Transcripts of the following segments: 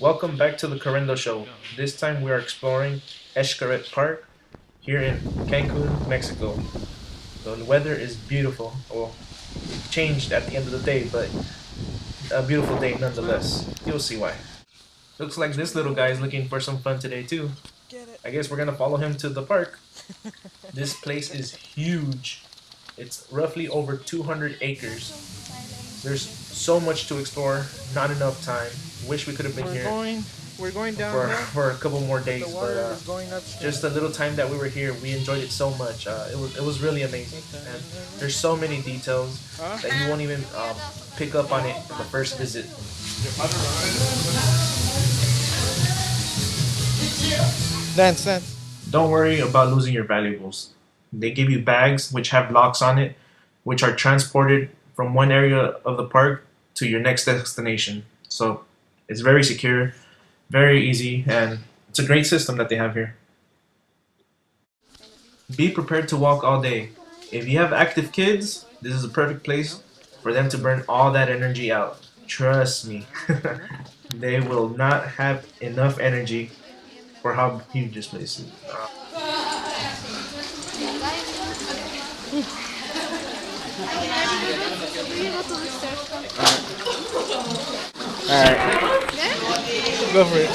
Welcome back to the Correndo Show. This time we are exploring Xcaret Park here in Cancun, Mexico. The weather is beautiful. Well, it changed at the end of the day, but a beautiful day nonetheless. You'll see why. Looks like this little guy is looking for some fun today too. I guess we're gonna follow him to the park. This place is huge. It's roughly over 200 acres. There's so much to explore, not enough time. Wish we could have been here We're going down for a couple more days, The water but is going upstream. just the little time that we were here, we enjoyed it so much. It was really amazing, and there's so many details that you won't even pick up on it the first visit. Dance. Don't worry about losing your valuables. They give you bags which have locks on it, which are transported from one area of the park to your next destination. So it's very secure, very easy, and it's a great system that they have here. Be prepared to walk all day. If you have active kids, this is a perfect place for them to burn all that energy out. Trust me, they will not have enough energy for how huge this place is. Alright. Go for it.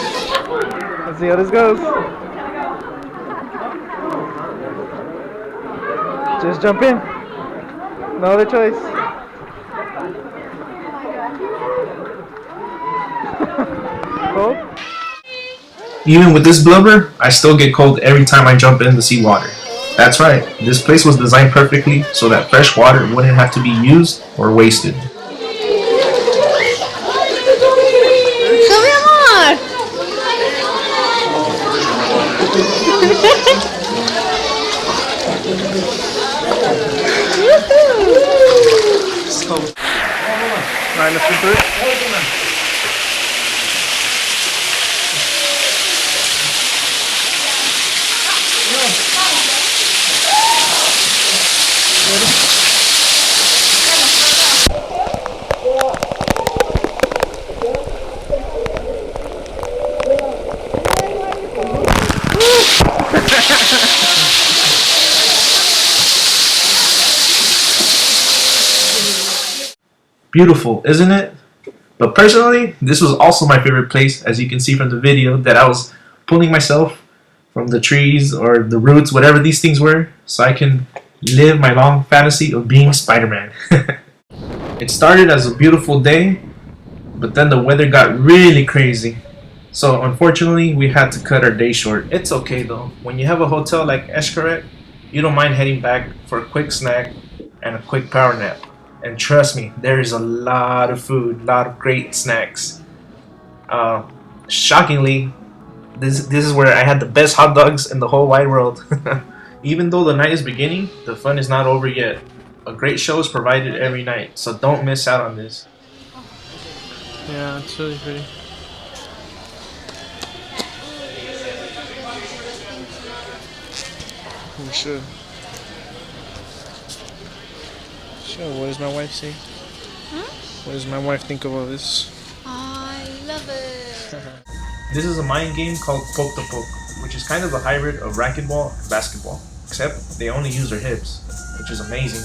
Let's see how this goes. Just jump in. No other choice. Cold? Even with this blubber, I still get cold every time I jump in the seawater. That's right, this place was designed perfectly so that fresh water wouldn't have to be used or wasted. Alright, let's do it. Beautiful, isn't it? But personally, this was also my favorite place, as you can see from the video, that I was pulling myself from the trees or the roots, whatever these things were, so I can live my long fantasy of being Spider-Man. It started as a beautiful day, but then the weather got really crazy. So unfortunately, we had to cut our day short. It's okay though. When you have a hotel like Xcaret, you don't mind heading back for a quick snack and a quick power nap. And trust me, there is a lot of food, a lot of great snacks. Shockingly, this is where I had the best hot dogs in the whole wide world. Even though the night is beginning, the fun is not over yet. A great show is provided every night, so don't miss out on this. Yeah, it's really pretty. We should. So, what does my wife say? What does my wife think of all this? I love it. This is a mind game called Poke to Poke, which is kind of a hybrid of racquetball and basketball, except they only use their hips, which is amazing.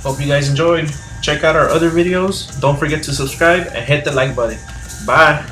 Hope you guys enjoyed. Check out our other videos. Don't forget to subscribe and hit the like button. Bye.